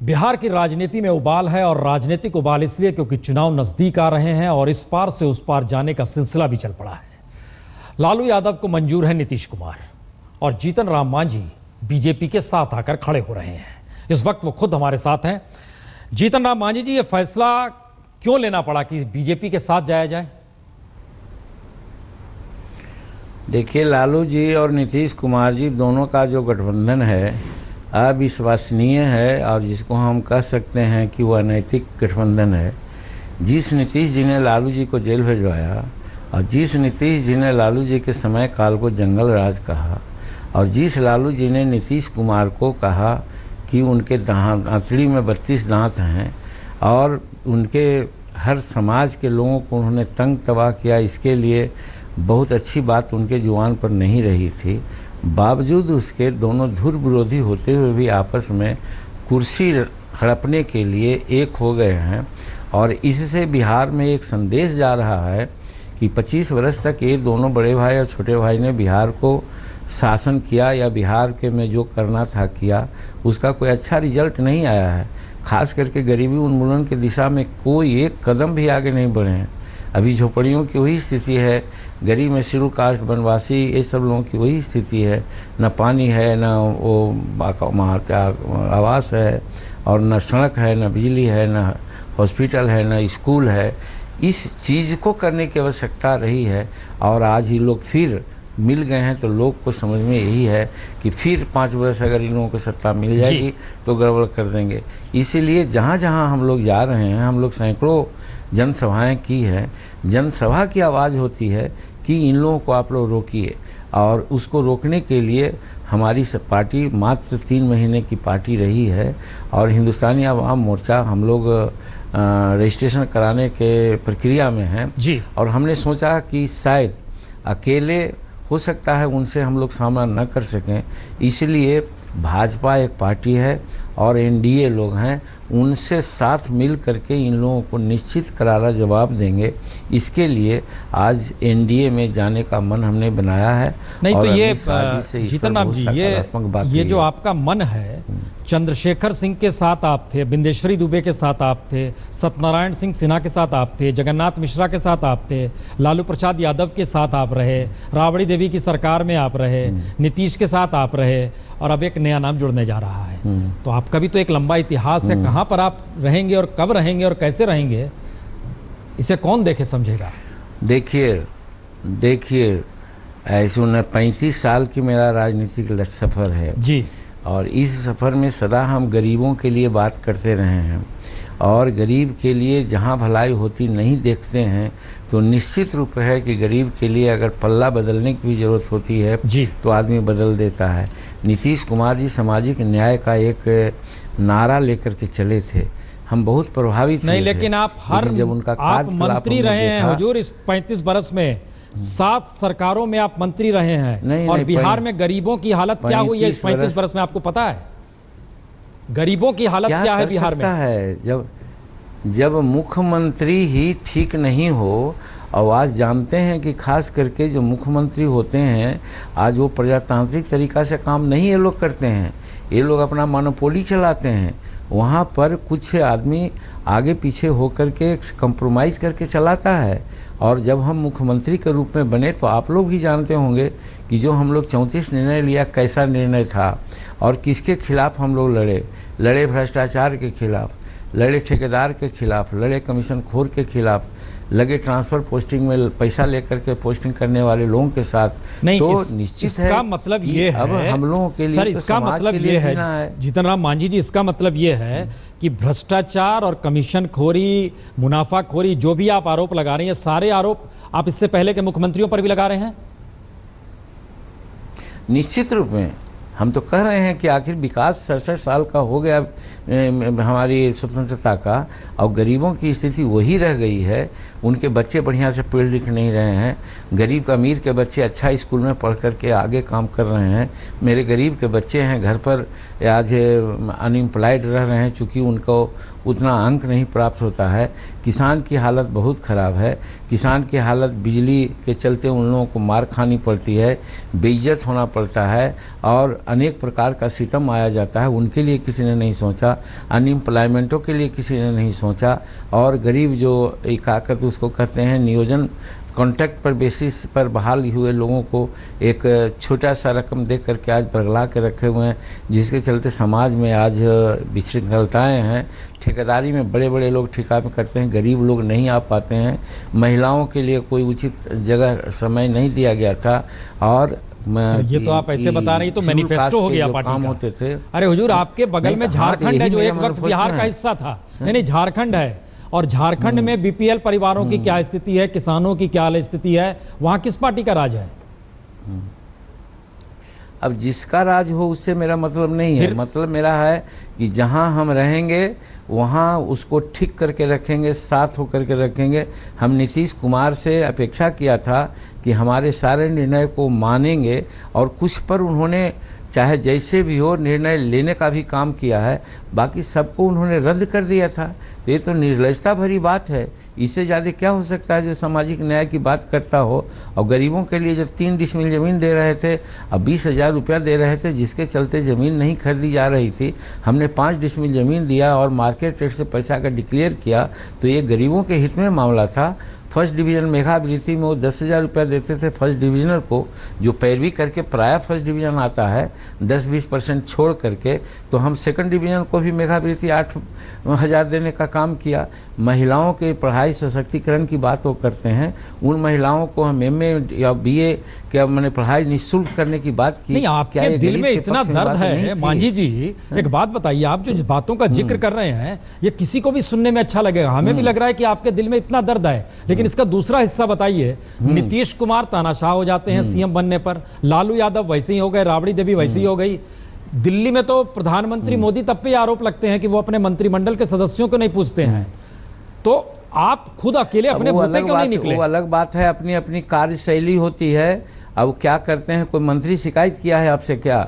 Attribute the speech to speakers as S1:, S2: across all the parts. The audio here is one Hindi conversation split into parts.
S1: बिहार की राजनीति में उबाल है और राजनीतिक उबाल इसलिए क्योंकि चुनाव नजदीक आ रहे हैं और इस पार से उस पार जाने का सिलसिला भी चल पड़ा है। लालू यादव को मंजूर है नीतीश कुमार और जीतन राम मांझी बीजेपी के साथ आकर खड़े हो रहे हैं। इस वक्त वो खुद हमारे साथ हैं। जीतन राम मांझी जी, ये फैसला क्यों लेना पड़ा कि बीजेपी के साथ जाया जाए?
S2: देखिए, लालू जी और नीतीश कुमार जी दोनों का जो गठबंधन है अविश्वसनीय है और जिसको हम कह सकते हैं कि वह अनैतिक गठबंधन है। जिस नीतीश जी ने लालू जी को जेल भिजवाया और जिस नीतीश जी ने लालू जी के समय काल को जंगल राज कहा और जिस लालू जी ने नीतीश कुमार को कहा कि उनके आंतड़ी में 32 दांत हैं और उनके हर समाज के लोगों को उन्होंने तंग तबाह किया, इसके लिए बहुत अच्छी बात उनके जुबान पर नहीं रही थी। बावजूद उसके दोनों धुर विरोधी होते हुए भी आपस में कुर्सी हड़पने के लिए एक हो गए हैं और इससे बिहार में एक संदेश जा रहा है कि 25 वर्ष तक ये दोनों बड़े भाई और छोटे भाई ने बिहार को शासन किया या बिहार के में जो करना था किया, उसका कोई अच्छा रिजल्ट नहीं आया है। खास करके गरीबी उन्मूलन की दिशा में कोई एक कदम भी आगे नहीं बढ़े हैं। अभी झोपड़ियों की वही स्थिति है, गरीब में शेड्यूल कास्ट वनवासी ये सब लोगों की वही स्थिति है। न पानी है, न वो आवास है और न सड़क है, न बिजली है, न हॉस्पिटल है, न स्कूल है। इस चीज़ को करने की आवश्यकता रही है और आज ये लोग फिर मिल गए हैं तो लोग को समझ में यही है कि फिर 5 वर्ष अगर इन लोगों को सत्ता मिल जाएगी तो गड़बड़ कर देंगे। इसीलिए जहाँ जहाँ हम लोग जा रहे हैं, हम लोग सैकड़ों जनसभाएं की है। जनसभा की आवाज़ होती है कि इन लोगों को आप लोग रोकिए और उसको रोकने के लिए हमारी पार्टी मात्र 3 महीने की पार्टी रही है और हिंदुस्तानी आवाम मोर्चा हम लोग रजिस्ट्रेशन कराने के प्रक्रिया में हैं जी। और हमने सोचा कि शायद अकेले हो सकता है उनसे हम लोग सामना न कर सकें, इसलिए भाजपा एक पार्टी है और एनडीए लोग हैं, उनसे साथ मिल करके इन लोगों को निश्चित करारा जवाब देंगे। इसके लिए आज एनडीए में जाने का मन हमने बनाया है।
S1: नहीं तो ये जीतन राम जी, ये जो आपका मन है, चंद्रशेखर सिंह के साथ आप थे, बिंदेश्वरी दुबे के साथ आप थे, सत्यनारायण सिंह सिन्हा के साथ आप थे, जगन्नाथ मिश्रा के साथ आप थे, लालू प्रसाद यादव के साथ आप रहे, राबड़ी देवी की सरकार में आप रहे, नीतीश के साथ आप रहे और अब एक नया नाम जुड़ने जा रहा है। तो आपका भी तो एक लंबा इतिहास है। कहाँ पर आप रहेंगे और कब रहेंगे और कैसे रहेंगे, इसे कौन देखे समझेगा?
S2: देखिए ऐसे 35 साल की मेरा राजनीतिक सफर है जी और इस सफर में सदा हम गरीबों के लिए बात करते रहे हैं और गरीब के लिए जहां भलाई होती नहीं देखते हैं तो निश्चित रूप है कि गरीब के लिए अगर पल्ला बदलने की भी जरूरत होती है जी तो आदमी बदल देता है। नीतीश कुमार जी सामाजिक न्याय का एक नारा लेकर के चले थे, हम बहुत प्रभावित नहीं,
S1: लेकिन आप जब उनका आप मंत्री रहे हैं हुजूर, इस 35 बरस में 7 सरकारों में आप मंत्री रहे हैं और बिहार में गरीबों की हालत क्या हुई है इस 35 बरस में आपको पता है? गरीबों की हालत क्या है बिहार में?
S2: है जब मुख्यमंत्री ही ठीक नहीं हो और आज जानते हैं कि खास करके जो मुख्यमंत्री होते हैं आज वो प्रजातांत्रिक तरीका से काम नहीं ये लोग करते हैं, ये लोग अपना मोनोपोली चलाते हैं। वहाँ पर कुछ आदमी आगे पीछे होकर के कंप्रोमाइज करके चलाता है और जब हम मुख्यमंत्री के रूप में बने तो आप लोग भी जानते होंगे कि जो हम लोग 34 निर्णय लिया कैसा निर्णय था और किसके खिलाफ हम लोग लड़े भ्रष्टाचार के खिलाफ, लड़े ठेकेदार के खिलाफ, लड़े कमीशन खोर के खिलाफ, लगे ट्रांसफर पोस्टिंग में पैसा लेकर के पोस्टिंग करने वाले लोगों के साथ।
S1: नहीं तो निश्चित इसका मतलब ये है,
S2: अब हम लोगों के लिए
S1: सर इसका मतलब ये है जीतन राम मांझी जी, इसका मतलब ये है कि भ्रष्टाचार और कमीशन खोरी, मुनाफाखोरी जो भी आप आरोप लगा रहे हैं, सारे आरोप आप इससे पहले के मुख्यमंत्रियों पर भी लगा रहे हैं।
S2: निश्चित रूप में हम तो कह रहे हैं कि आखिर विकास 67 साल का हो गया हमारी स्वतंत्रता का और गरीबों की स्थिति वही रह गई है। उनके बच्चे बढ़िया से पढ़ लिख नहीं रहे हैं, गरीब का अमीर के बच्चे अच्छा स्कूल में पढ़ करके आगे काम कर रहे हैं। मेरे गरीब के बच्चे हैं घर पर आज अनएम्प्लॉयड रह रहे हैं, चूँकि उतना अंक नहीं प्राप्त होता है। किसान की हालत बहुत खराब है। किसान की हालत, बिजली के चलते उन लोगों को मार खानी पड़ती है, बेइज्जत होना पड़ता है और अनेक प्रकार का सितम आया जाता है। उनके लिए किसी ने नहीं सोचा, अनएम्प्लॉयमेंटों के लिए किसी ने नहीं सोचा, और गरीब जो एक आकर उसको कहते हैं नियोजन कॉन्ट्रैक्ट पर बेसिस पर बहाल हुए लोगों को एक छोटा सा रकम दे करके आज बरगला के रखे हुए हैं, जिसके चलते समाज में आज विशृंखलताएं हैं। ठेकेदारी में बड़े बड़े लोग ठेका में करते हैं, गरीब लोग नहीं आ पाते हैं। महिलाओं के लिए कोई उचित जगह समय नहीं दिया गया था। और
S1: ये तो आप ऐसे बता रहे हैं, तो मैनिफेस्टो हो गया पार्टी का।
S2: होते थे।
S1: अरे हुजूर, आपके बगल में झारखंड है जो एक वक्त बिहार का हिस्सा था। नहीं, झारखंड है, और झारखंड में बीपीएल परिवारों की क्या स्थिति है, किसानों की क्या स्थिति है, वहां किस पार्टी का राज है?
S2: अब जिसका राज हो उससे मेरा मतलब नहीं है। मतलब मेरा है कि जहां हम रहेंगे वहां उसको ठीक करके रखेंगे, साथ होकर के रखेंगे। हम नीतीश कुमार से अपेक्षा किया था कि हमारे सारे निर्णय को मानेंगे, और कुछ पर उन्होंने चाहे जैसे भी हो निर्णय लेने का भी काम किया है, बाकी सबको उन्होंने रद्द कर दिया था। तो ये तो निर्लजता भरी बात है। इससे ज़्यादा क्या हो सकता है जो सामाजिक न्याय की बात करता हो। और गरीबों के लिए जब 3 डिसमिल ज़मीन दे रहे थे, अब 20,000 रुपया दे रहे थे, जिसके चलते ज़मीन नहीं खरीदी जा रही थी, हमने 5 डिसमिल ज़मीन दिया और मार्केट रेट से पैसा का डिक्लेयर किया, तो ये गरीबों के हित में मामला था। फर्स्ट डिवीजन मेघावृत्ति में वो 10,000 रुपया देते थे फर्स्ट डिवीजनर को, जो पैरवी करके प्राय फर्स्ट डिवीजन आता है 10-20% छोड़ करके। तो हम सेकंड डिवीजन को भी मेघावृत्ति 8,000 देने का काम किया। महिलाओं के पढ़ाई सशक्तिकरण की बात वो करते हैं, उन महिलाओं को हम MA या BA क्या मैंने पढ़ाई निःशुल्क करने की बात की।
S1: नहीं, आपके दिल में इतना दर्द है मांझी जी, एक बात बताइए, आप जो बातों का जिक्र कर रहे हैं ये किसी को भी सुनने में अच्छा लगेगा, हमें भी लग रहा है कि आपके दिल में इतना दर्द है, लेकिन इसका दूसरा हिस्सा बताइए। नीतीश कुमार तानाशाह हो जाते हैं सीएम बनने पर, लालू यादव वैसे ही हो गए, राबड़ी देवी वैसे ही हो गई। दिल्ली में तो प्रधानमंत्री मोदी तब पे आरोप लगते हैं कि वो अपने मंत्रिमंडल के सदस्यों को नहीं पूछते हैं। तो आप खुद अकेले अपने बूते क्यों नहीं निकले?
S2: वो अलग बात है, अपनी अपनी कार्यशैली होती है। अब क्या करते हैं, कोई मंत्री शिकायत किया है आपसे? क्या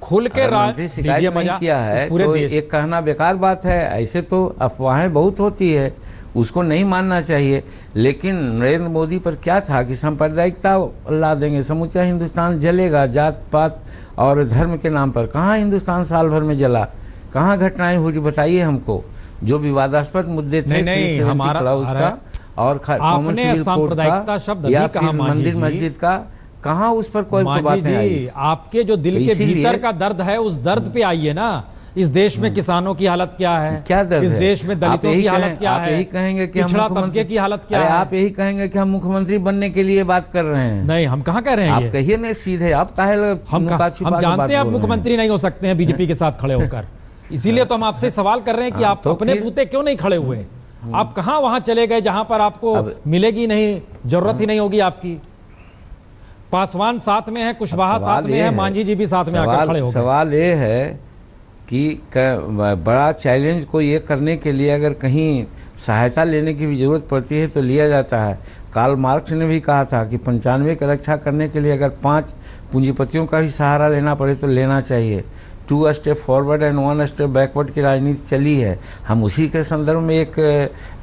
S1: खुल के
S2: मंत्री शिकायत नहीं किया है पूरे तो एक कहना बेकार बात है। ऐसे तो अफवाहें बहुत होती है, उसको नहीं मानना चाहिए। लेकिन नरेंद्र मोदी पर क्या था कि सांप्रदायिकता ला देंगे, समूचा हिंदुस्तान जलेगा जात पात और धर्म के नाम पर। कहाँ हिंदुस्तान साल भर में जला, कहाँ घटनाएं हुई बताइए हमको। जो विवादास्पद मुद्दे थे
S1: नहीं, हमारा
S2: उसका और
S1: आपने सांप्रदायिकता शब्द
S2: या फिर मंदिर मस्जिद का, कहाँ उस पर कोई बात नहीं।
S1: आपके जो दिल के भीतर का दर्द है उस दर्द पे आइए ना। इस देश में किसानों की हालत क्या है,
S2: क्या दर्द
S1: इस देश में दलितों की हालत क्या है,
S2: यही कहेंगे कि
S1: पिछड़ा तबके की हालत क्या है।
S2: आप यही कहेंगे कि हम मुख्यमंत्री बनने के लिए बात कर रहे हैं।
S1: नहीं, हम कहाँ कह रहे हैं,
S2: आप कहिए ना सीधे। आप
S1: हम जानते हैं आप मुख्यमंत्री नहीं हो सकते हैं बीजेपी के साथ खड़े होकर, इसीलिए तो हम आपसे सवाल कर रहे हैं कि आप अपने बूते क्यों नहीं खड़े हुए। आप कहाँ वहां चले गए जहां पर आपको मिलेगी नहीं, जरूरत ही नहीं होगी आपकी। पासवान साथ में है, कुशवाहा साथ में है, मांझी जी भी साथ में आकर खड़े हो गए।
S2: सवाल ये है कि बड़ा चैलेंज को ये करने के लिए अगर कहीं सहायता लेने की भी जरूरत पड़ती है तो लिया जाता है। कार्ल मार्क्स ने भी कहा था कि 95 की रक्षा करने के लिए अगर 5 पूंजीपतियों का भी सहारा लेना पड़े तो लेना चाहिए। 2 step forward and 1 step backward की राजनीति चली है। हम उसी के संदर्भ में एक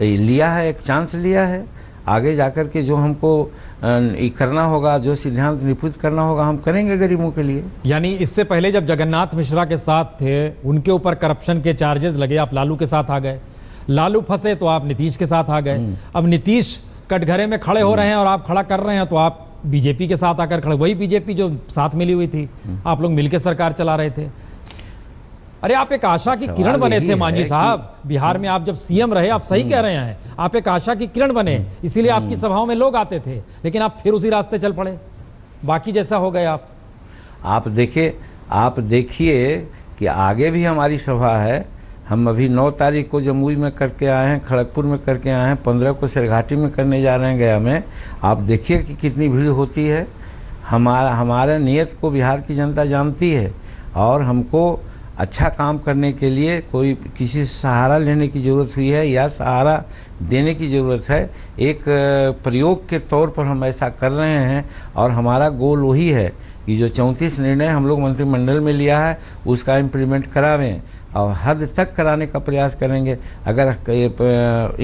S2: लिया है, एक चांस लिया है। आगे जाकर के जो हमको करना होगा, जो सिद्धांत निरूपित करना होगा, हम करेंगे गरीबों के लिए।
S1: यानी इससे पहले जब जगन्नाथ मिश्रा के साथ थे, उनके ऊपर करप्शन के चार्जेस लगे, आप लालू के साथ आ गए। लालू फंसे तो आप नीतीश के साथ आ गए। अब नीतीश कटघरे में खड़े हो रहे हैं और आप खड़ा कर रहे हैं तो आप बीजेपी के साथ आकर खड़े, वही बीजेपी जो साथ मिली हुई थी, आप लोग मिलकर सरकार चला रहे थे। अरे आप एक आशा की किरण बने थे मांझी साहब, बिहार में आप जब सीएम रहे, आप सही कह रहे हैं, आप एक आशा की किरण बने, इसीलिए आपकी सभाओं में लोग आते थे। लेकिन आप फिर उसी रास्ते चल पड़े, बाकी जैसा हो गए आप।
S2: आप देखिए कि आगे भी हमारी सभा है। हम अभी 9 तारीख को जमुई में करके आए हैं, खड़गपुर में करके आए हैं, 15 को सिरघाटी में करने जा रहे हैं, गया में। आप देखिए कि कितनी भीड़ होती है। हमारे नियत को बिहार की जनता जानती है और हमको अच्छा काम करने के लिए कोई किसी से सहारा लेने की ज़रूरत हुई है या सहारा देने की ज़रूरत है। एक प्रयोग के तौर पर हम ऐसा कर रहे हैं और हमारा गोल वही है कि जो 34 निर्णय हम लोग मंत्रिमंडल में लिया है उसका इम्प्लीमेंट करावें। और हद तक कराने का प्रयास करेंगे। अगर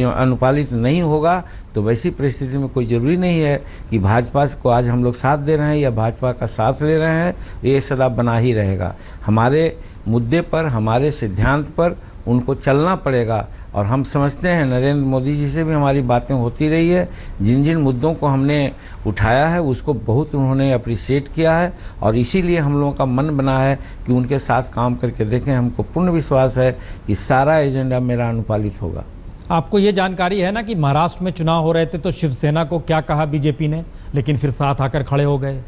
S2: अनुपालित नहीं होगा तो वैसी परिस्थिति में कोई ज़रूरी नहीं है कि भाजपा को आज हम लोग साथ दे रहे हैं या भाजपा का साथ ले रहे हैं, ये सदा बना ही रहेगा। हमारे मुद्दे पर, हमारे सिद्धांत पर उनको चलना पड़ेगा। और हम समझते हैं नरेंद्र मोदी जी से भी हमारी बातें होती रही है, जिन जिन मुद्दों को हमने उठाया है उसको बहुत उन्होंने अप्रिशिएट किया है, और इसीलिए हम लोगों का मन बना है कि उनके साथ काम करके देखें। हमको पूर्ण विश्वास है कि सारा एजेंडा मेरा अनुपालित होगा।
S1: आपको ये जानकारी है ना कि महाराष्ट्र में चुनाव हो रहे थे तो शिवसेना को क्या कहा बीजेपी ने, लेकिन फिर साथ आकर खड़े हो गए।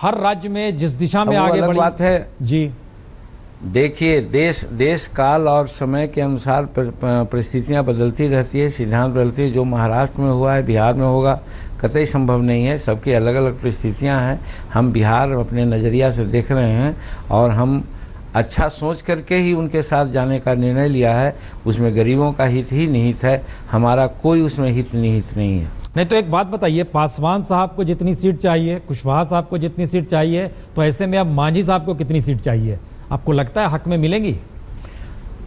S1: हर राज्य में जिस दिशा में आगे बढ़ी
S2: बात है
S1: जी।
S2: देखिए, देश काल और समय के अनुसार परिस्थितियां बदलती रहती है, सिद्धांत बदलती है। जो महाराष्ट्र में हुआ है बिहार में होगा कतई संभव नहीं है। सबकी अलग अलग परिस्थितियां हैं। हम बिहार अपने नज़रिया से देख रहे हैं और हम अच्छा सोच करके ही उनके साथ जाने का निर्णय लिया है। उसमें गरीबों का हित ही निहित है, हमारा कोई उसमें हित निहित नहीं है।
S1: नहीं तो एक बात बताइए, पासवान साहब को जितनी सीट चाहिए, कुशवाहा साहब को जितनी सीट चाहिए, तो ऐसे में अब मांझी साहब को कितनी सीट चाहिए? आपको लगता है हक में मिलेंगी?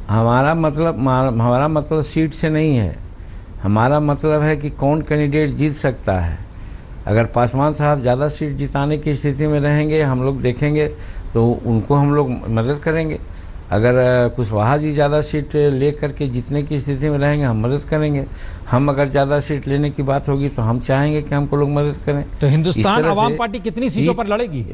S2: हमारा मतलब सीट से नहीं है। हमारा मतलब है कि कौन कैंडिडेट जीत सकता है। अगर पासवान साहब ज़्यादा सीट जिताने की स्थिति में रहेंगे, हम लोग देखेंगे तो उनको हम लोग मदद करेंगे। अगर कुशवाहा जी ज़्यादा सीट ले करके जीतने की स्थिति में रहेंगे, हम मदद करेंगे। हम अगर ज़्यादा सीट लेने की बात होगी तो हम चाहेंगे कि हमको लोग मदद करें।
S1: तो हिंदुस्तान अवाम पार्टी कितनी सीटों पर लड़ेगी?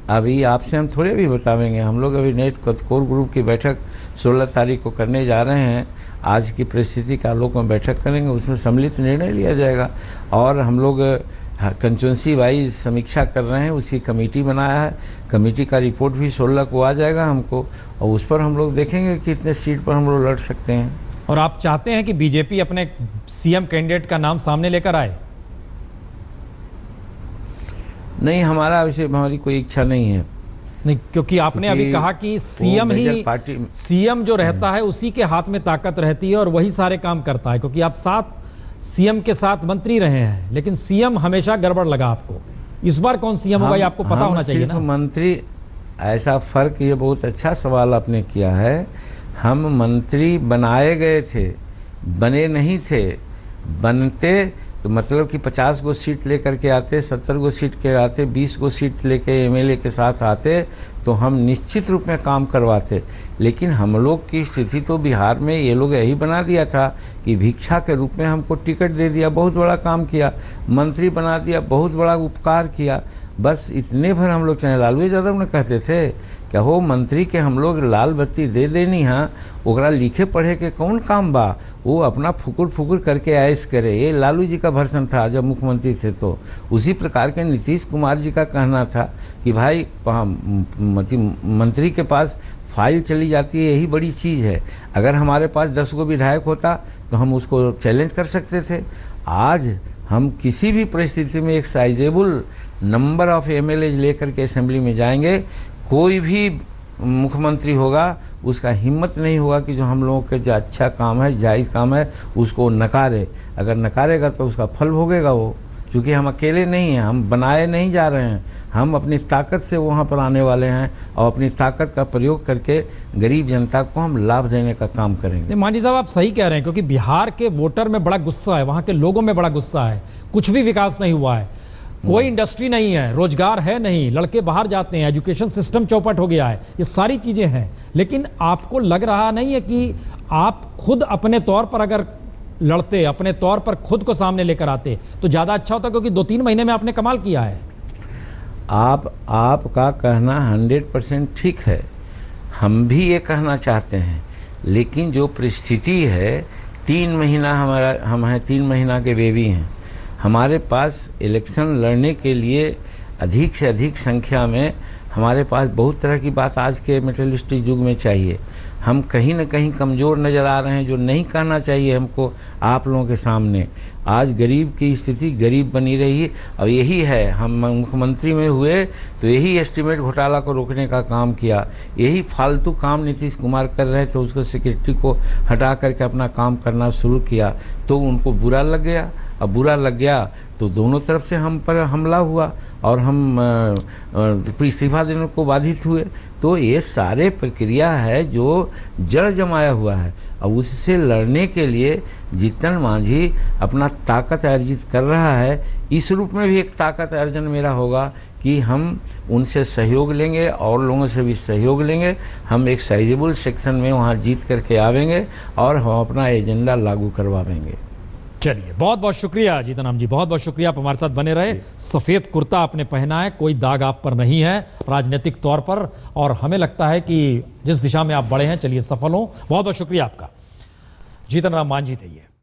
S2: अभी आपसे हम थोड़े भी बतावेंगे। हम लोग अभी नेट कोर ग्रुप की बैठक 16 तारीख को करने जा रहे हैं। आज की परिस्थिति के आलोक में बैठक करेंगे, उसमें सम्मिलित निर्णय लिया जाएगा। और हम लोग कंस्टिट्यूंसी वाइज समीक्षा कर रहे हैं, उसकी कमेटी बनाया है। कमेटी का रिपोर्ट भी 16 को आ जाएगा हमको, और उस पर हम लोग देखेंगे कि कितने सीट पर हम लोग लड़ सकते हैं।
S1: और आप चाहते हैं कि बीजेपी अपने सीएम कैंडिडेट का नाम सामने लेकर आए?
S2: नहीं, हमारी कोई इच्छा नहीं है।
S1: नहीं, क्योंकि आपने अभी कहा कि सीएम जो रहता है उसी के हाथ में ताकत रहती है और वही सारे काम करता है, क्योंकि आप 7 सीएम के साथ मंत्री रहे हैं, लेकिन सीएम हमेशा गड़बड़ लगा आपको। इस बार कौन सीएम होगा ये आपको पता होना चाहिए ना।
S2: मंत्री, ऐसा फर्क, ये बहुत अच्छा सवाल आपने किया है। हम मंत्री बनाए गए थे, बने नहीं थे। बनते तो मतलब कि 50 गो सीट लेकर के आते, 70 गो सीट के आते, 20 गो सीट लेके एमएलए के साथ आते तो हम निश्चित रूप में काम करवाते। लेकिन हम लोग की स्थिति तो बिहार में ये लोग यही बना दिया था कि भिक्षा के रूप में हमको टिकट दे दिया, बहुत बड़ा काम किया, मंत्री बना दिया, बहुत बड़ा उपकार किया। बस इतने भर हम लोग चाहे लालू यादव ने कहते थे क्या हो मंत्री के हम लोग लाल बत्ती दे देनी है, ओकरा लिखे पढ़े के कौन काम बा, वो अपना फुकुर फुकुर करके ऐश करे। ये लालू जी का भर्सन था जब मुख्यमंत्री थे। तो उसी प्रकार के नीतीश कुमार जी का कहना था कि भाई मंत्री के पास फाइल चली जाती है, यही बड़ी चीज़ है। अगर हमारे पास 10 गो विधायक होता तो हम उसको चैलेंज कर सकते थे। आज हम किसी भी परिस्थिति में एक साइजेबल नंबर ऑफ एमएलए लेकर के असेंबली में जाएंगे। कोई भी मुख्यमंत्री होगा उसका हिम्मत नहीं होगा कि जो हम लोगों के जो अच्छा काम है, जायज़ काम है, उसको नकारे। अगर नकारेगा तो उसका फल भोगेगा वो, क्योंकि हम अकेले नहीं हैं, हम बनाए नहीं जा रहे हैं। हम अपनी ताकत से वहाँ पर आने वाले हैं और अपनी ताकत का प्रयोग करके गरीब जनता को हम लाभ देने का काम करेंगे।
S1: मांझी साहब आप सही कह रहे हैं, क्योंकि बिहार के वोटर में बड़ा गुस्सा है, वहाँ के लोगों में बड़ा गुस्सा है। कुछ भी विकास नहीं हुआ है, कोई इंडस्ट्री नहीं है, रोजगार है नहीं, लड़के बाहर जाते हैं, एजुकेशन सिस्टम चौपट हो गया है, ये सारी चीज़ें हैं। लेकिन आपको लग रहा नहीं है कि आप खुद अपने तौर पर अगर लड़ते, अपने तौर पर खुद को सामने लेकर आते तो ज़्यादा अच्छा होता, क्योंकि 2-3 महीने में आपने कमाल किया है।
S2: आपका कहना 100% ठीक है, हम भी ये कहना चाहते हैं। लेकिन जो परिस्थिति है, 3 महीना हम हैं 3 महीना के बेबी हैं। हमारे पास इलेक्शन लड़ने के लिए अधिक से अधिक संख्या में हमारे पास बहुत तरह की बात आज के मेटेरियलिस्टिक युग में चाहिए। हम कहीं न कहीं कमज़ोर नज़र आ रहे हैं, जो नहीं कहना चाहिए हमको आप लोगों के सामने। आज गरीब की स्थिति गरीब बनी रही, और यही है, हम मुख्यमंत्री में हुए तो यही एस्टीमेट घोटाला को रोकने का काम किया। यही फालतू काम नीतीश कुमार कर रहे थे, उसको सेक्रेटरी को हटा करके अपना काम करना शुरू किया तो उनको बुरा लग गया। अब बुरा लग गया तो दोनों तरफ से हम पर हमला हुआ और हम इस्तीफा देने को बाधित हुए। तो ये सारे प्रक्रिया है जो जड़ जमाया हुआ है। अब उससे लड़ने के लिए जीतन मांझी अपना ताकत अर्जित कर रहा है। इस रूप में भी एक ताकत अर्जन मेरा होगा कि हम उनसे सहयोग लेंगे और लोगों से भी सहयोग लेंगे। हम एक साइजेबल सेक्शन में वहाँ जीत करके आवेंगे और हम अपना एजेंडा लागू करवाएंगे।
S1: चलिए, बहुत बहुत शुक्रिया जीतन राम जी, बहुत बहुत शुक्रिया। आप हमारे साथ बने रहे। सफ़ेद कुर्ता आपने पहना है, कोई दाग आप पर नहीं है राजनीतिक तौर पर, और हमें लगता है कि जिस दिशा में आप बढ़े हैं, चलिए सफल हों। बहुत बहुत शुक्रिया आपका। जीतन राम मांझी थे ये।